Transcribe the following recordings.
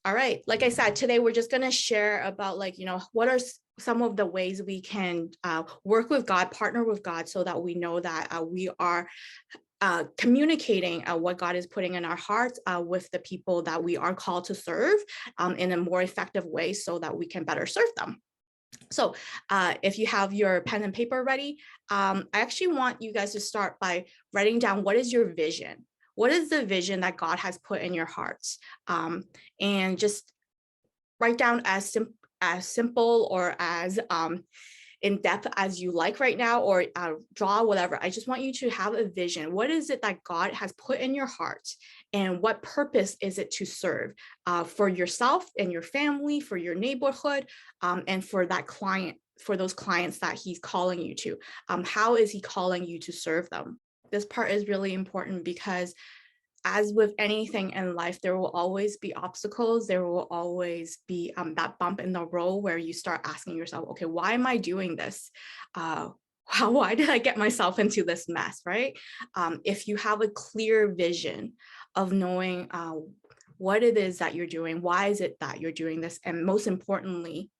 All right. Like I said, today we're just going to share about what are some of the ways we can work with God, partner with God, so that we know that we are communicating what God is putting in our hearts with the people that we are called to serve in a more effective way so that we can better serve them. So if you have your pen and paper ready, I actually want you guys to start by writing down what is your vision. What is the vision that God has put in your hearts? And just write down as simple or as in depth as you like right now, or draw whatever. I just want you to have a vision. What is it that God has put in your heart, and what purpose is it to serve for yourself and your family, for your neighborhood, and for that client, for those clients that he's calling you to? How is he calling you to serve them? This part is really important because as with anything in life, there will always be obstacles. There will always be that bump in the road where you start asking yourself, okay, why am I doing this? Why did I get myself into this mess, right? If you have a clear vision of knowing what it is that you're doing, why is it that you're doing this? And most importantly,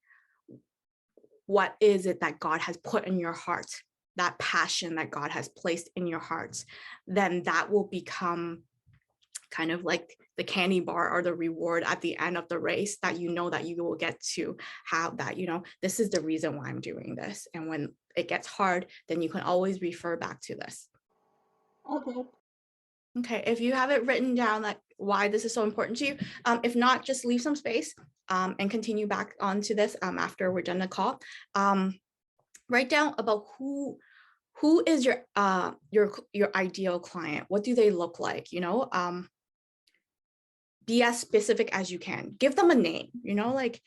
what is it that God has put in your heart, that passion that God has placed in your hearts, then that will become kind of like the candy bar or the reward at the end of the race, that you know that you will get to have that, this is the reason why I'm doing this. And when it gets hard, then you can always refer back to this. Okay. Okay, if you have it written down, like why this is so important to you, if not, just leave some space and continue back onto this after we're done the call. Write down about who is your ideal client. What do they look like? Be as specific as you can. Give them a name, like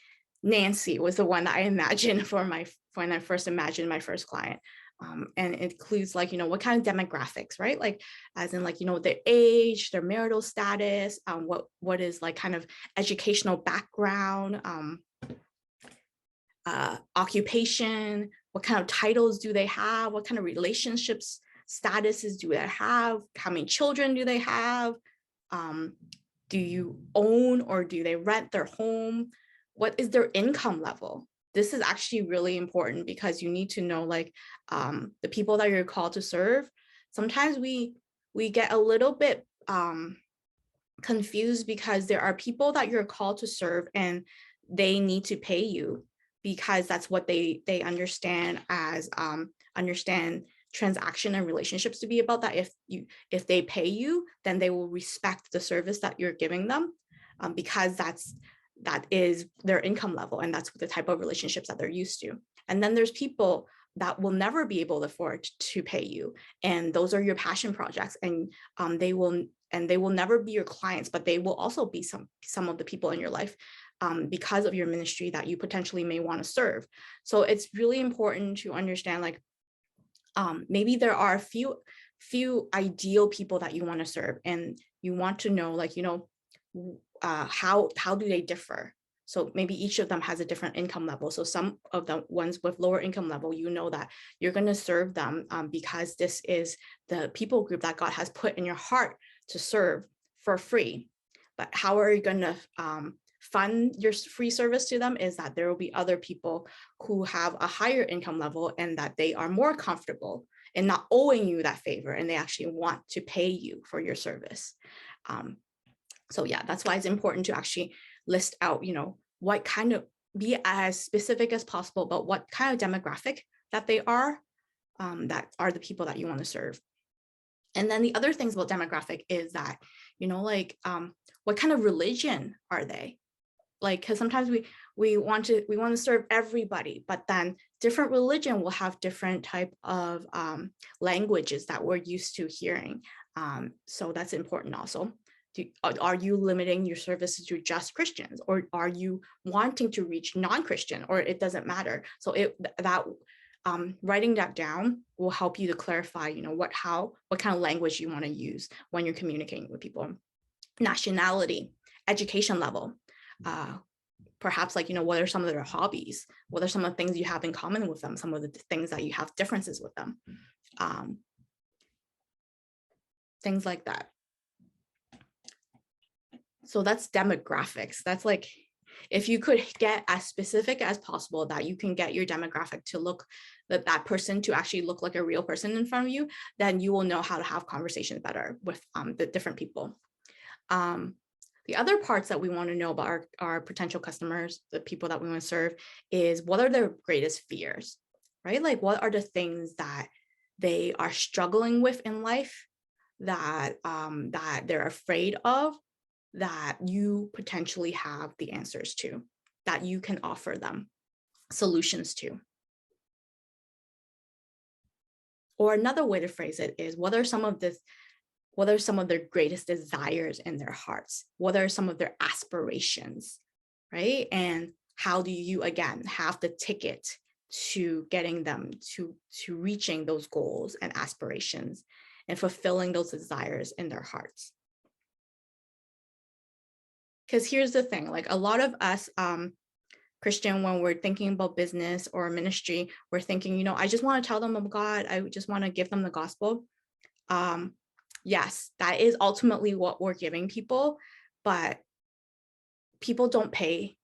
Nancy was the one that I imagined when I first imagined my first client. And it includes what kind of demographics, right? Like as in their age, their marital status, what is kind of educational background, occupation, what kind of titles do they have, what kind of relationships statuses do they have, how many children do they have, do you own or do they rent their home? What is their income level? This is actually really important because you need to know the people that you're called to serve. Sometimes we get a little bit confused because there are people that you're called to serve and they need to pay you because that's what they understand as understand transaction and relationships to be about, that if they pay you, then they will respect the service that you're giving them, because that is their income level and that's the type of relationships that they're used to. And then there's people that will never be able to afford to pay you, and those are your passion projects, and they will never be your clients, but they will also be some of the people in your life because of your ministry that you potentially may want to serve. So it's really important to understand maybe there are a few ideal people that you want to serve, and you want to know how do they differ. So maybe each of them has a different income level. So some of the ones with lower income level, that you're going to serve them because this is the people group that God has put in your heart to serve for free. But how are you going to fund your free service to them is that there will be other people who have a higher income level and that they are more comfortable in not owing you that favor, and they actually want to pay you for your service. So yeah, that's why it's important to actually list out, what kind of, be as specific as possible about what kind of demographic that they are, that are the people that you want to serve. And then the other things about demographic is that, what kind of religion are they? Because sometimes we want to serve everybody, but then different religion will have different type of languages that we're used to hearing. So that's important also. Are you limiting your services to just Christians, or are you wanting to reach non-Christian, or it doesn't matter? So writing that down will help you to clarify, what kind of language you want to use when you're communicating with people. Nationality, education level, perhaps what are some of their hobbies? What are some of the things you have in common with them? Some of the things that you have differences with them, things like that. So that's demographics. That's like, if you could get as specific as possible that you can get your demographic to look that person to actually look like a real person in front of you, then you will know how to have conversations better with the different people. The other parts that we want to know about our potential customers, the people that we want to serve, is what are their greatest fears, right? Like, what are the things that they are struggling with in life, that that they're afraid of, that you potentially have the answers to, that you can offer them solutions to. Or another way to phrase it is, what are some of their greatest desires in their hearts? What are some of their aspirations, right? And how do you, again, have the ticket to getting them to reaching those goals and aspirations and fulfilling those desires in their hearts? Because here's the thing, like a lot of us Christian, when we're thinking about business or ministry, we're thinking, I just want to tell them of God. I just want to give them the gospel. Yes, that is ultimately what we're giving people, but people don't pay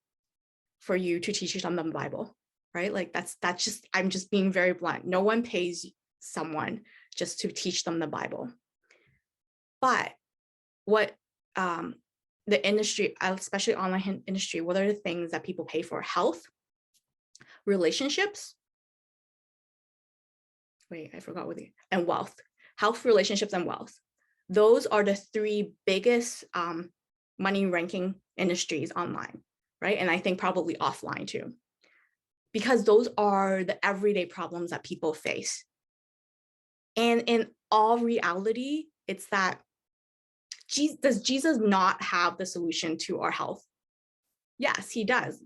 for you to teach them the Bible, right? Like that's just, I'm just being very blunt. No one pays someone just to teach them the Bible. But what the industry, especially online industry, what are the things that people pay for? Health, relationships. Wait, I forgot what and wealth. Health, relationships, and wealth. Those are the three biggest money ranking industries online, right? And I think probably offline too, because those are the everyday problems that people face. And in all reality, it's that does Jesus not have the solution to our health? Yes, he does.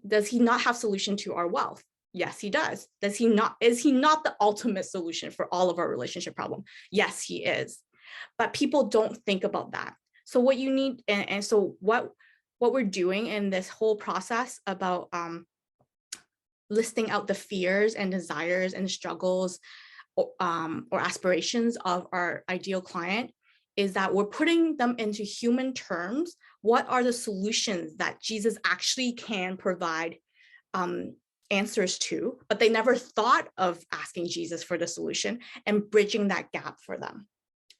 Does he not have solution to our wealth? Yes, he does. Does he not? Is he not the ultimate solution for all of our relationship problem? Yes, he is. But people don't think about that. So what you need, and so what we're doing in this whole process about listing out the fears and desires and struggles or aspirations of our ideal client is that we're putting them into human terms. What are the solutions that Jesus actually can provide answers to, but they never thought of asking Jesus for the solution and bridging that gap for them,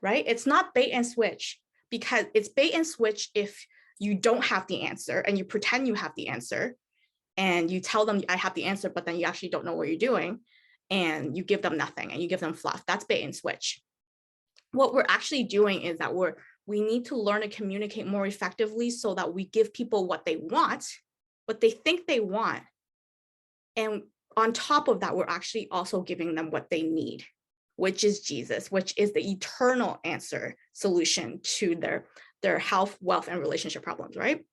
right? It's not bait and switch, because it's bait and switch if you don't have the answer and you pretend you have the answer and you tell them I have the answer, but then you actually don't know what you're doing and you give them nothing and you give them fluff. That's bait and switch. What we're actually doing is that we need to learn to communicate more effectively so that we give people what they want, what they think they want. And on top of that, we're actually also giving them what they need, which is Jesus, which is the eternal answer solution to their health, wealth, and relationship problems, right?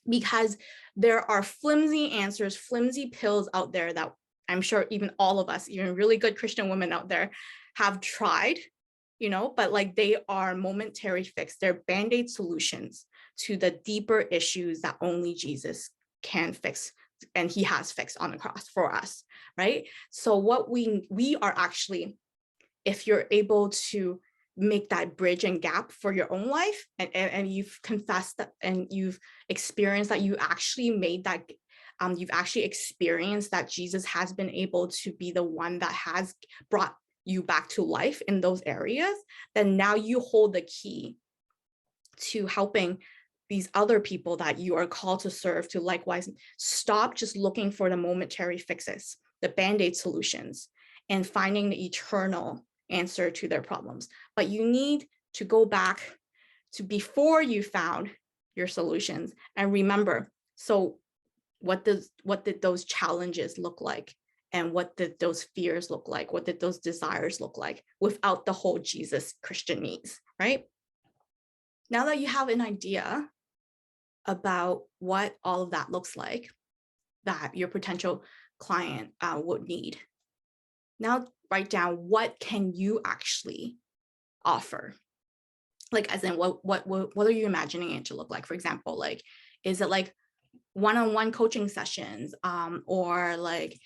Because there are flimsy answers, flimsy pills out there that I'm sure even all of us, even really good Christian women out there, have tried, but like they are momentary fix. They're Band-Aid solutions to the deeper issues that only Jesus can fix, and he has fixed on the cross for us, right? So what we are actually, if you're able to make that bridge and gap for your own life, and you've confessed that and you've experienced that you actually made that, you've actually experienced that Jesus has been able to be the one that has brought you back to life in those areas, then now you hold the key to helping these other people that you are called to serve to likewise stop just looking for the momentary fixes, the Band-Aid solutions, and finding the eternal answer to their problems. But you need to go back to before you found your solutions and remember, so what did those challenges look like? And what did those fears look like? What did those desires look like without the whole Jesus Christian needs, right? Now that you have an idea about what all of that looks like, that your potential client would need, now write down what can you actually offer. Like, as in, what are you imagining it to look like? For example, like, is it like one-on-one coaching sessions, or like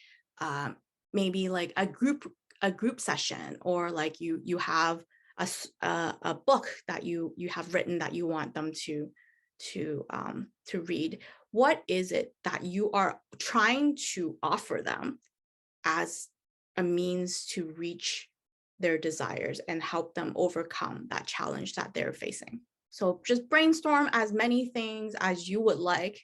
maybe like a group session, or like you have a book that you have written that you want them to to read. What is it that you are trying to offer them as a means to reach their desires and help them overcome that challenge that they're facing? So just brainstorm as many things as you would like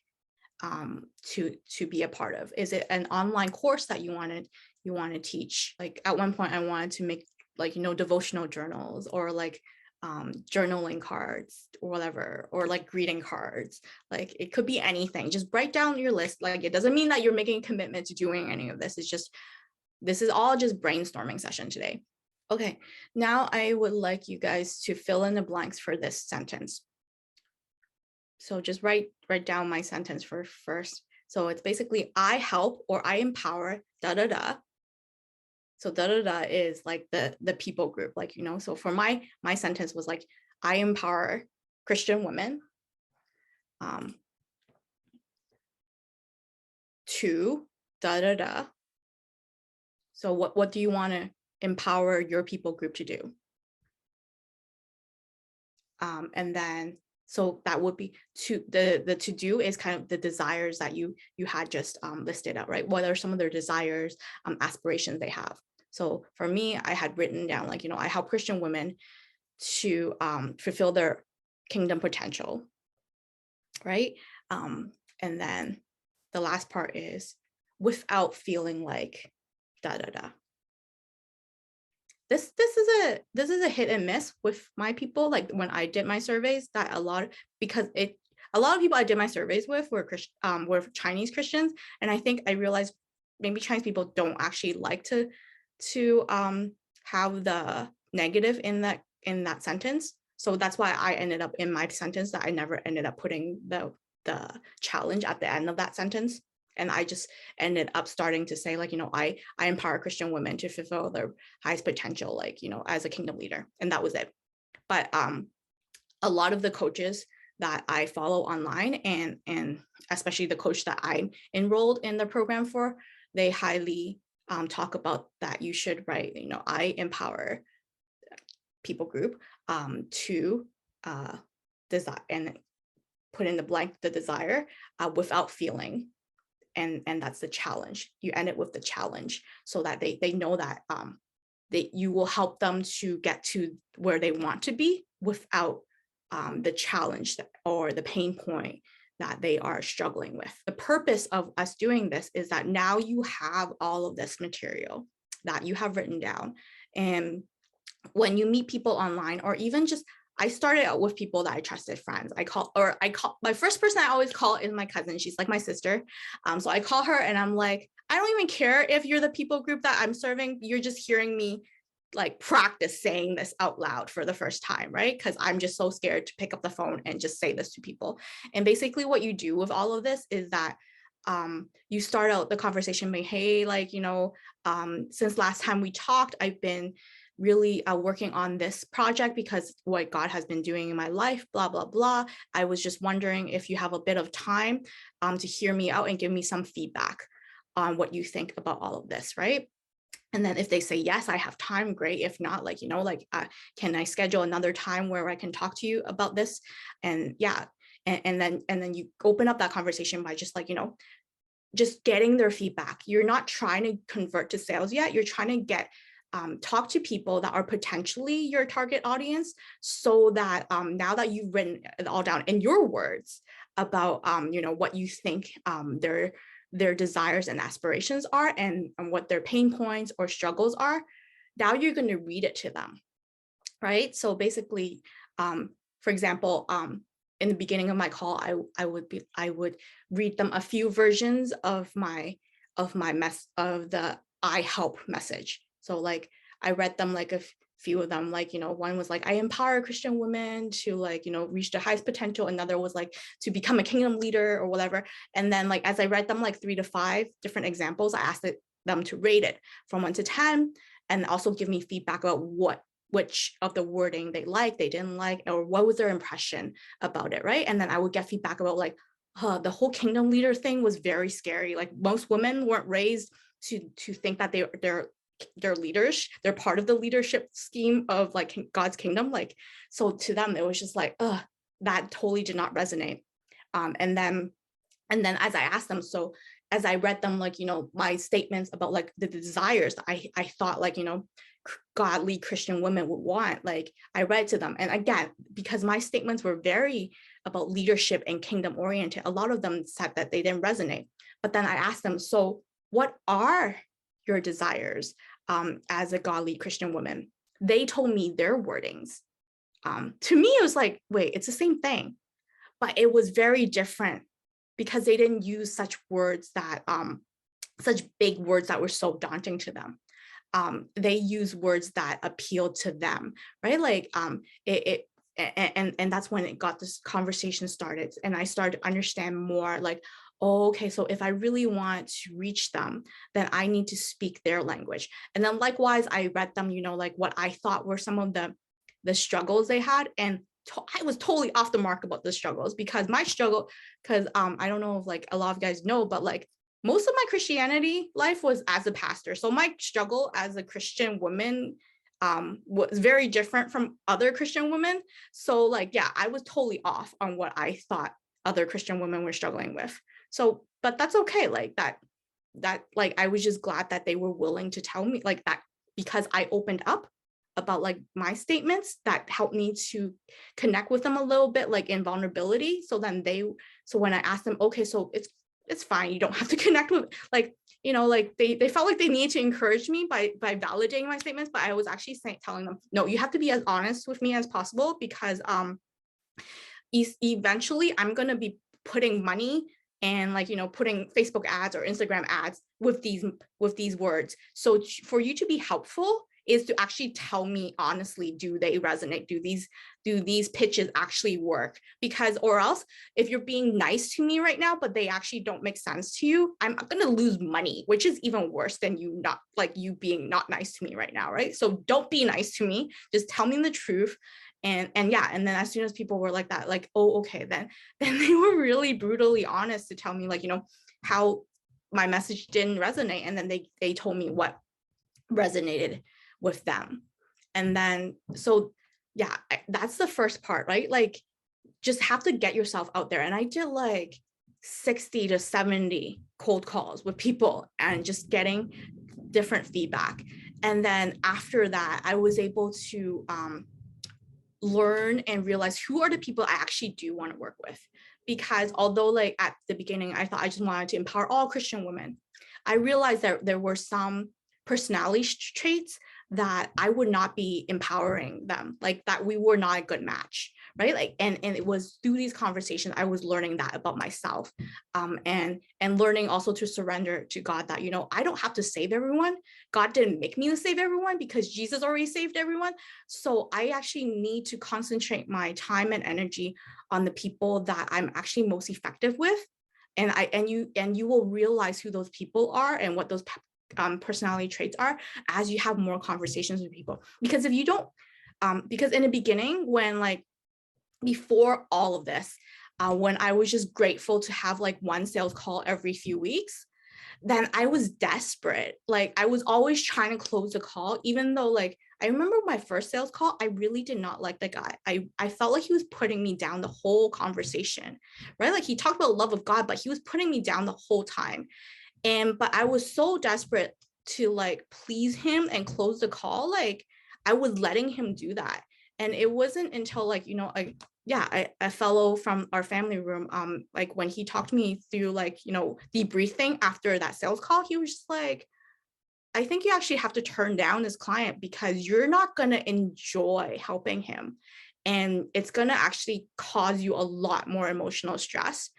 to be a part of. Is it an online course that you want to teach? Like at one point I wanted to make like, devotional journals, or like journaling cards or whatever, or like greeting cards. Like it could be anything. Just write down your list. Like it doesn't mean that you're making a commitment to doing any of this. It's just, this is all just brainstorming session today. Okay, now I would like you guys to fill in the blanks for this sentence. So just write down my sentence first. So it's basically, I help or I empower da da da. So da da da is like the people group, like, so for my sentence was like, I empower Christian women to da da da. So what do you want to empower your people group to do? And then, so that would be the to do is kind of the desires that you had just listed out, right? What are some of their desires, aspirations they have? So for me, I had written down like, I help Christian women to fulfill their kingdom potential, right? And then the last part is without feeling like da da da. This is a hit and miss with my people. Like when I did my surveys, that a lot of people I did my surveys with were Chinese Christians, and I think I realized maybe Chinese people don't actually like to have the negative in that sentence. So that's why I ended up in my sentence that I never ended up putting the challenge at the end of that sentence. And I just ended up starting to say like, I empower Christian women to fulfill their highest potential, like, as a kingdom leader. And that was it. But a lot of the coaches that I follow online, and especially the coach that I enrolled in the program for, they highly talk about that you should write, I empower people group to desire, and put in the blank the desire without feeling. And that's the challenge. You end it with the challenge so that they know that that you will help them to get to where they want to be without the challenge or the pain point that they are struggling with. The purpose of us doing this is that now you have all of this material that you have written down. And when you meet people online, or even just, I started out with people that I trusted, friends. I call my first person I always call is my cousin. She's like my sister. So I call her and I'm like, I don't even care if you're the people group that I'm serving. You're just hearing me like practice saying this out loud for the first time, right? Because I'm just so scared to pick up the phone and just say this to people. And basically what you do with all of this is that you start out the conversation by, hey, like, since last time we talked, I've been really working on this project because what God has been doing in my life, blah, blah, blah. I was just wondering if you have a bit of time to hear me out and give me some feedback on what you think about all of this, right? And then if they say, yes, I have time, great. If not, like, can I schedule another time where I can talk to you about this? And yeah, and then you open up that conversation by just like, just getting their feedback. You're not trying to convert to sales yet. You're trying to get talk to people that are potentially your target audience, so that now that you've written it all down in your words about what you think their desires and aspirations are, and what their pain points or struggles are, now you're going to read it to them, right? So basically, for example, in the beginning of my call, I would read them a few versions of the I help message. So like I read them like a few of them, like, one was like, I empower Christian women to like, reach their highest potential. Another was like to become a kingdom leader or whatever. And then like, as I read them like 3 to 5 different examples, I asked them to rate it from 1 to 10, and also give me feedback about which of the wording they liked, they didn't like, or what was their impression about it, right? And then I would get feedback about like, the whole kingdom leader thing was very scary. Like most women weren't raised to think that they're leaders, they're part of the leadership scheme of like God's kingdom. Like, so to them, it was just like, that totally did not resonate. And then as I asked them, so as I read them, like, my statements about like the desires I thought, like, godly Christian women would want, like I read to them. And again, because my statements were very about leadership and kingdom oriented, a lot of them said that they didn't resonate. But then I asked them, so what are your desires as a godly Christian woman? They told me their wordings. To me, it was like, wait, it's the same thing, but it was very different because they didn't use such words that, such big words that were so daunting to them. They use words that appeal to them, right? Like and that's when it got this conversation started, and I started to understand more, like, oh, okay, so if I really want to reach them, then I need to speak their language. And then likewise, I read them, like what I thought were some of the struggles they had, and I was totally off the mark about the struggles, because my struggle, because I don't know if like a lot of you guys know, but like most of my Christianity life was as a pastor. So my struggle as a Christian woman was very different from other Christian women. So like, yeah, I was totally off on what I thought other Christian women were struggling with. So, but that's okay. Like that like, I was just glad that they were willing to tell me like that, because I opened up about like my statements, that helped me to connect with them a little bit, like in vulnerability. So when I asked them, okay, so it's fine, you don't have to connect with, like, like they felt like they needed to encourage me by validating my statements, but I was actually telling them, no, you have to be as honest with me as possible, because eventually I'm going to be putting money and like, putting Facebook ads or Instagram ads with these words. So for you to be helpful is to actually tell me honestly, do they resonate? Do these pitches actually work? Because, or else if you're being nice to me right now, but they actually don't make sense to you, I'm going to lose money, which is even worse than you being not nice to me right now, right? So don't be nice to me. Just tell me the truth. And yeah, and then as soon as people were like that, like, oh, okay, then they were really brutally honest to tell me, like, how my message didn't resonate. And then they told me what resonated with them. And then, so yeah, that's the first part, right? Like, just have to get yourself out there. And I did like 60 to 70 cold calls with people and just getting different feedback. And then after that, I was able to learn and realize who are the people I actually do want to work with. Because although like at the beginning, I thought I just wanted to empower all Christian women, I realized that there were some personality traits that I would not be empowering them, like that we were not a good match, right? Like, and it was through these conversations I was learning that about myself, and learning also to surrender to God, that I don't have to save everyone. God didn't make me to save everyone, because Jesus already saved everyone. So I actually need to concentrate my time and energy on the people that I'm actually most effective with. And you will realize who those people are and what those personality traits are as you have more conversations with people. Because if you don't, because in the beginning, when like before all of this, when I was just grateful to have like one sales call every few weeks, then I was desperate. Like I was always trying to close the call, even though like I remember my first sales call, I really did not like the guy. I felt like he was putting me down the whole conversation, right? Like he talked about the love of God, but he was putting me down the whole time. But I was so desperate to like please him and close the call, like I was letting him do that. And it wasn't until like, a fellow from our family room, like when he talked me through like, debriefing after that sales call, he was just like, I think you actually have to turn down this client because you're not going to enjoy helping him. And it's going to actually cause you a lot more emotional stress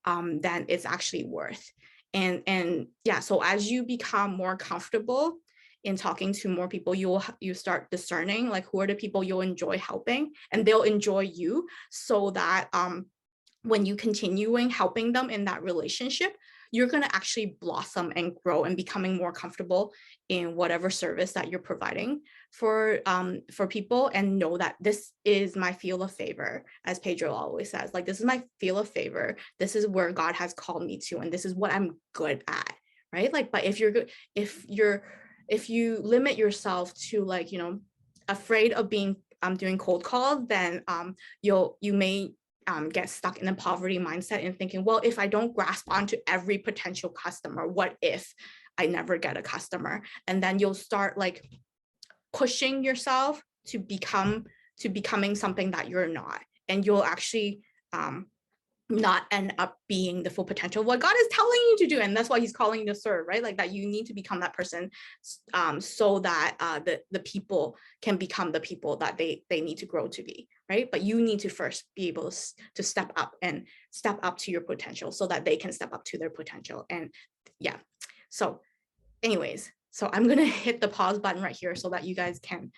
than it's actually worth. And yeah, so as you become more comfortable in talking to more people, you start discerning like who are the people you'll enjoy helping, and they'll enjoy you, so that when you continuing helping them in that relationship, you're going to actually blossom and grow and becoming more comfortable in whatever service that you're providing for people, and know that this is my field of favor, as Pedro always says, like, this is my field of favor. This is where God has called me to, and this is what I'm good at, right? Like, but if you limit yourself to like, afraid of being doing cold calls, then you may get stuck in a poverty mindset and thinking, well, if I don't grasp onto every potential customer, what if I never get a customer? And then you'll start like pushing yourself to becoming something that you're not, and you'll actually not end up being the full potential of what God is telling you to do. And that's why he's calling you to serve, right? Like that you need to become that person, so that the people can become the people that they need to grow to be, right? But you need to first be able to step up to your potential so that they can step up to their potential. And yeah, so anyways, so I'm gonna hit the pause button right here so that you guys can